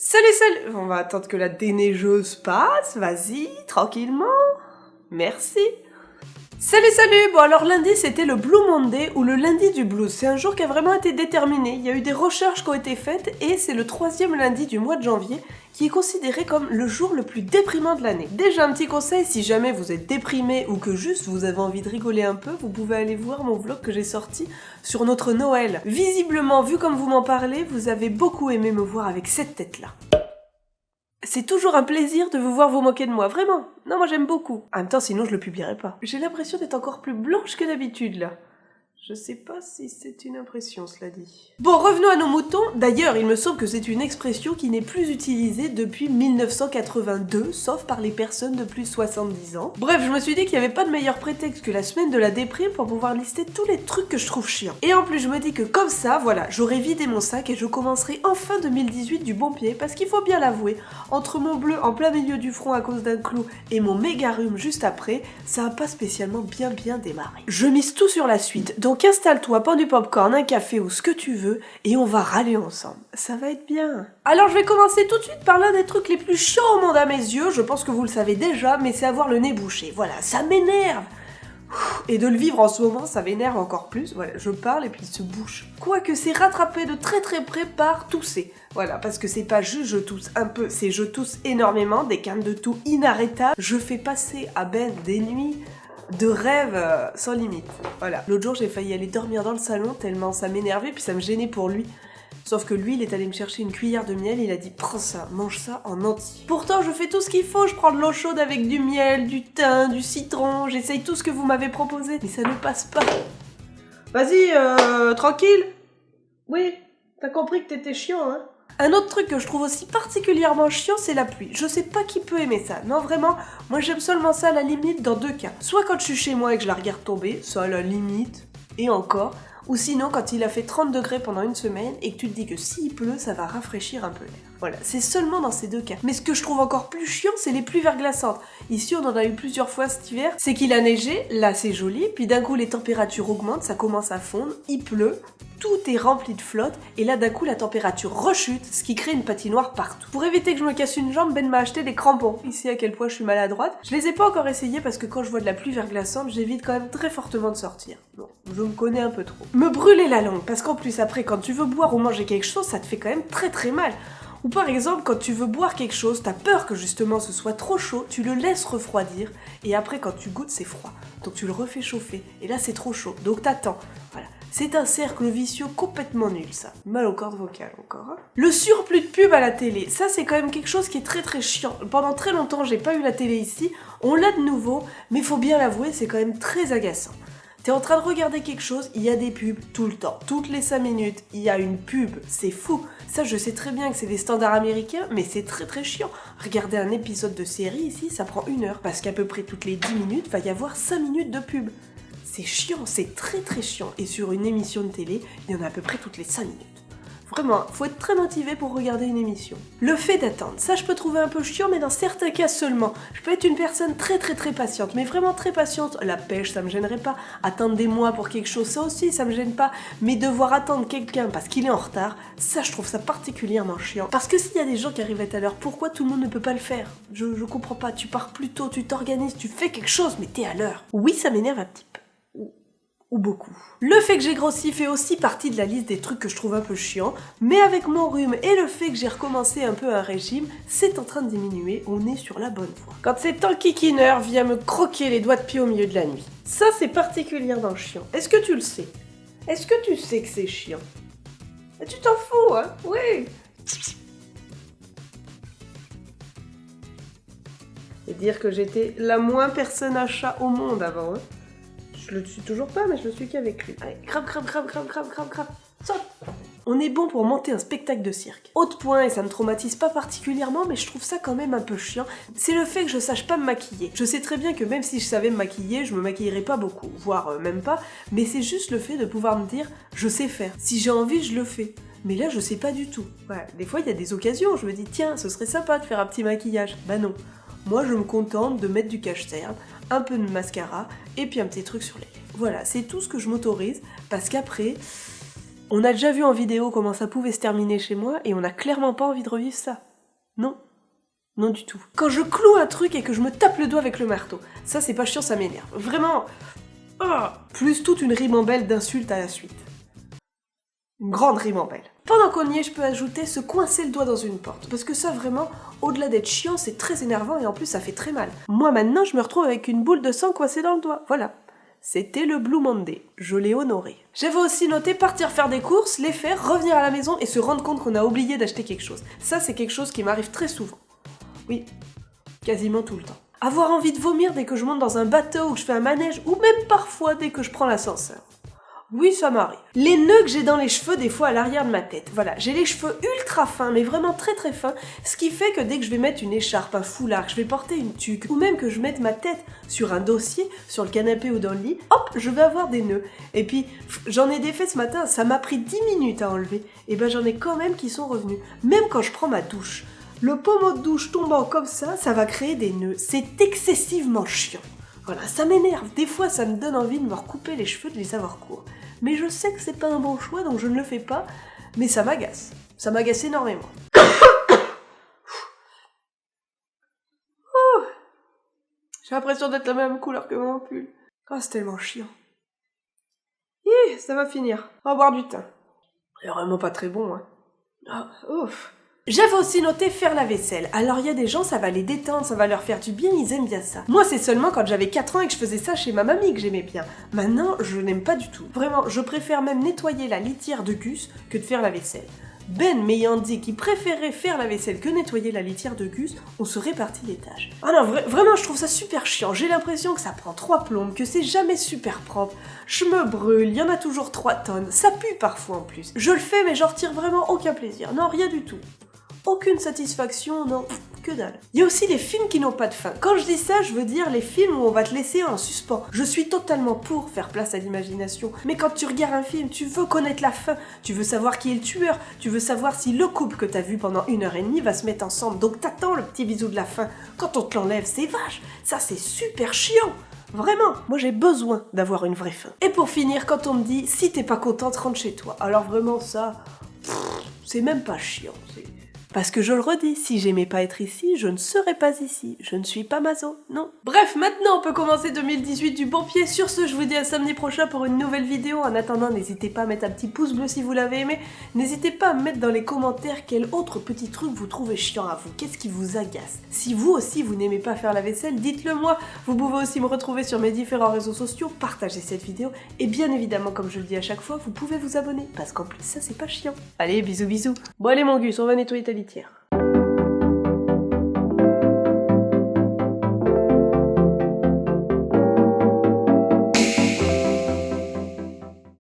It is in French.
Salut! On va attendre que la déneigeuse passe, vas-y, tranquillement. Merci. Salut! Bon alors lundi c'était le Blue Monday ou le lundi du blues. C'est un jour qui a vraiment été déterminé. Il y a eu des recherches qui ont été faites et c'est le 3e lundi du mois de janvier qui est considéré comme le jour le plus déprimant de l'année. Déjà un petit conseil, si jamais vous êtes déprimé ou que juste vous avez envie de rigoler un peu, vous pouvez aller voir mon vlog que j'ai sorti sur notre Noël. Visiblement, vu comme vous m'en parlez, vous avez beaucoup aimé me voir avec cette tête-là. C'est toujours un plaisir de vous voir vous moquer de moi, vraiment. Non, moi j'aime beaucoup. En même temps, sinon je le publierai pas. J'ai l'impression d'être encore plus blanche que d'habitude, là. Je sais pas si c'est une impression, cela dit. Bon, revenons à nos moutons. D'ailleurs, il me semble que c'est une expression qui n'est plus utilisée depuis 1982, sauf par les personnes de plus de 70 ans. Bref, je me suis dit qu'il n'y avait pas de meilleur prétexte que la semaine de la déprime pour pouvoir lister tous les trucs que je trouve chiants. Et en plus, je me dis que comme ça, voilà, j'aurai vidé mon sac et je commencerai enfin 2018 du bon pied, parce qu'il faut bien l'avouer, entre mon bleu en plein milieu du front à cause d'un clou et mon méga rhume juste après, ça a pas spécialement bien démarré. Je mise tout sur la suite, donc installe-toi, prends du popcorn, un café ou ce que tu veux, et on va râler ensemble. Ça va être bien. Alors je vais commencer tout de suite par l'un des trucs les plus chiants au monde à mes yeux, je pense que vous le savez déjà, mais c'est avoir le nez bouché. Voilà, ça m'énerve. Et de le vivre en ce moment, ça m'énerve encore plus. Voilà, je parle et puis il se bouche. Quoique c'est rattrapé de très près par tousser. Voilà, parce que c'est pas juste je tousse un peu, c'est je tousse énormément, des cannes de toux inarrêtables. Je fais passer à Ben des nuits de rêve sans limite. Voilà. L'autre jour, j'ai failli aller dormir dans le salon tellement ça m'énervait puis ça me gênait pour lui. Sauf que lui, il est allé me chercher une cuillère de miel, il a dit « Prends ça, mange ça en entier ». Pourtant, je fais tout ce qu'il faut, je prends de l'eau chaude avec du miel, du thym, du citron, j'essaye tout ce que vous m'avez proposé, mais ça ne passe pas. Vas-y, tranquille. Oui, t'as compris que t'étais chiant, hein. Un autre truc que je trouve aussi particulièrement chiant, c'est la pluie. Je sais pas qui peut aimer ça. Non, vraiment, moi j'aime seulement ça à la limite dans 2 cas. Soit quand je suis chez moi et que je la regarde tomber, ça à la limite, et encore. Ou sinon quand il a fait 30 degrés pendant une semaine et que tu te dis que s'il pleut, ça va rafraîchir un peu l'air. Voilà, c'est seulement dans ces 2 cas. Mais ce que je trouve encore plus chiant, c'est les pluies verglaçantes. Ici, on en a eu plusieurs fois cet hiver. C'est qu'il a neigé, là c'est joli, puis d'un coup les températures augmentent, ça commence à fondre, il pleut, tout est rempli de flotte, et là d'un coup la température rechute, ce qui crée une patinoire partout. Pour éviter que je me casse une jambe, Ben m'a acheté des crampons. Ici à quel point je suis maladroite. Je les ai pas encore essayés parce que quand je vois de la pluie verglaçante, j'évite quand même très fortement de sortir. Bon, je me connais un peu trop. Me brûler la langue, parce qu'en plus après quand tu veux boire ou manger quelque chose, ça te fait quand même très mal. Ou par exemple, quand tu veux boire quelque chose, t'as peur que justement ce soit trop chaud, tu le laisses refroidir, et après quand tu goûtes, c'est froid. Donc tu le refais chauffer, et là c'est trop chaud, donc t'attends. Voilà. C'est un cercle vicieux complètement nul, ça. Mal aux cordes vocales, encore. Hein. Le surplus de pub à la télé, ça c'est quand même quelque chose qui est très chiant. Pendant très longtemps, j'ai pas eu la télé ici, on l'a de nouveau, mais faut bien l'avouer, c'est quand même très agaçant. T'es en train de regarder quelque chose, il y a des pubs tout le temps. Toutes les 5 minutes, il y a une pub. C'est fou. Ça, je sais très bien que c'est des standards américains, mais c'est très chiant. Regarder un épisode de série ici, ça prend 1 heure. Parce qu'à peu près toutes les 10 minutes, va y avoir 5 minutes de pub. C'est chiant, c'est très chiant. Et sur une émission de télé, il y en a à peu près toutes les 5 minutes. Vraiment, faut être très motivé pour regarder une émission. Le fait d'attendre, ça je peux trouver un peu chiant, mais dans certains cas seulement. Je peux être une personne très patiente, mais vraiment très patiente. La pêche, ça me gênerait pas. Attendre des mois pour quelque chose, ça aussi, ça me gêne pas. Mais devoir attendre quelqu'un parce qu'il est en retard, ça je trouve ça particulièrement chiant. Parce que s'il y a des gens qui arrivent à l'heure, pourquoi tout le monde ne peut pas le faire ? Je comprends pas, tu pars plus tôt, tu t'organises, tu fais quelque chose, mais t'es à l'heure. Oui, ça m'énerve un petit peu. Ou beaucoup. Le fait que j'ai grossi fait aussi partie de la liste des trucs que je trouve un peu chiants, mais avec mon rhume et le fait que j'ai recommencé un peu un régime, c'est en train de diminuer, on est sur la bonne voie. Quand cet enquiquineur vient me croquer les doigts de pied au milieu de la nuit, ça c'est particulièrement chiant. Est-ce que tu le sais ? Est-ce que tu sais que c'est chiant ? Et tu t'en fous, hein ? Oui. Et dire que j'étais la moins personne à chat au monde avant, hein. Je le suis toujours pas, mais je le suis qu'avec lui. Allez, crame. Saute. On est bon pour monter un spectacle de cirque. Autre point, et ça me traumatise pas particulièrement, mais je trouve ça quand même un peu chiant, c'est le fait que je sache pas me maquiller. Je sais très bien que même si je savais me maquiller, je me maquillerais pas beaucoup, voire même pas, mais c'est juste le fait de pouvoir me dire, je sais faire. Si j'ai envie, je le fais. Mais là, je sais pas du tout. Ouais, des fois, il y a des occasions, je me dis, tiens, ce serait sympa de faire un petit maquillage. Bah non. Moi, je me contente de mettre du cache-cerne, un peu de mascara, et puis un petit truc sur les lèvres. Voilà, c'est tout ce que je m'autorise, parce qu'après, on a déjà vu en vidéo comment ça pouvait se terminer chez moi, et on n'a clairement pas envie de revivre ça. Non. Non du tout. Quand je cloue un truc et que je me tape le doigt avec le marteau, ça c'est pas chiant, ça m'énerve. Vraiment. Plus toute une ribambelle d'insultes à la suite. Une grande ribambelle. Pendant qu'on y est, je peux ajouter se coincer le doigt dans une porte. Parce que ça, vraiment, au-delà d'être chiant, c'est très énervant et en plus, ça fait très mal. Moi, maintenant, je me retrouve avec une boule de sang coincée dans le doigt. Voilà. C'était le Blue Monday. Je l'ai honoré. J'avais aussi noté partir faire des courses, les faire, revenir à la maison et se rendre compte qu'on a oublié d'acheter quelque chose. Ça, c'est quelque chose qui m'arrive très souvent. Oui, quasiment tout le temps. Avoir envie de vomir dès que je monte dans un bateau ou que je fais un manège, ou même parfois dès que je prends l'ascenseur. Oui, ça m'arrive. Les nœuds que j'ai dans les cheveux, des fois à l'arrière de ma tête. Voilà, j'ai les cheveux ultra fins, mais vraiment très très fins, ce qui fait que dès que je vais mettre une écharpe, un foulard, que je vais porter une tuque, ou même que je mette ma tête sur un dossier, sur le canapé ou dans le lit, hop, je vais avoir des nœuds. Et puis, j'en ai défait ce matin, ça m'a pris 10 minutes à enlever, et ben j'en ai quand même qui sont revenus. Même quand je prends ma douche. Le pommeau de douche tombant comme ça va créer des nœuds. C'est excessivement chiant. Voilà, ça m'énerve. Des fois, ça me donne envie de me recouper les cheveux, de les avoir courts. Mais je sais que c'est pas un bon choix, donc je ne le fais pas. Mais ça m'agace. Ça m'agace énormément. J'ai l'impression d'être la même couleur que mon pull. Oh, c'est tellement chiant. Ça va finir. On va boire du thym. C'est vraiment pas très bon, hein. Ouf. J'avais aussi noté faire la vaisselle. Alors il y a des gens, ça va les détendre, ça va leur faire du bien, ils aiment bien ça. Moi c'est seulement quand j'avais 4 ans et que je faisais ça chez ma mamie que j'aimais bien. Maintenant, je n'aime pas du tout. Vraiment, je préfère même nettoyer la litière de Gus que de faire la vaisselle. Ben m'ayant dit qu'il préférait faire la vaisselle que nettoyer la litière de Gus, on se répartit les tâches. Ah non, vraiment, je trouve ça super chiant. J'ai l'impression que ça prend 3 plombes, que c'est jamais super propre. Je me brûle, il y en a toujours 3 tonnes. Ça pue parfois en plus. Je le fais, mais j'en retire vraiment aucun plaisir. Non, rien du tout. Aucune satisfaction, non, que dalle. Il y a aussi les films qui n'ont pas de fin. Quand je dis ça, je veux dire les films où on va te laisser en suspens. Je suis totalement pour faire place à l'imagination. Mais quand tu regardes un film, tu veux connaître la fin. Tu veux savoir qui est le tueur. Tu veux savoir si le couple que t'as vu pendant 1h30 va se mettre ensemble. Donc t'attends le petit bisou de la fin. Quand on te l'enlève, c'est vache. Ça, c'est super chiant. Vraiment, moi j'ai besoin d'avoir une vraie fin. Et pour finir, quand on me dit, si t'es pas contente, rentre chez toi. Alors vraiment ça, c'est même pas chiant. Parce que je le redis, si j'aimais pas être ici, je ne serais pas ici. Je ne suis pas maso, non. Bref, maintenant on peut commencer 2018 du bon pied. Sur ce, je vous dis à samedi prochain pour une nouvelle vidéo. En attendant, n'hésitez pas à mettre un petit pouce bleu si vous l'avez aimé. N'hésitez pas à me mettre dans les commentaires quel autre petit truc vous trouvez chiant à vous. Qu'est-ce qui vous agace? Si vous aussi vous n'aimez pas faire la vaisselle, dites-le moi. Vous pouvez aussi me retrouver sur mes différents réseaux sociaux, partager cette vidéo. Et bien évidemment, comme je le dis à chaque fois, vous pouvez vous abonner. Parce qu'en plus, ça c'est pas chiant. Allez, bisous bisous. Bon allez mon Gus, on va nettoyer ta litière.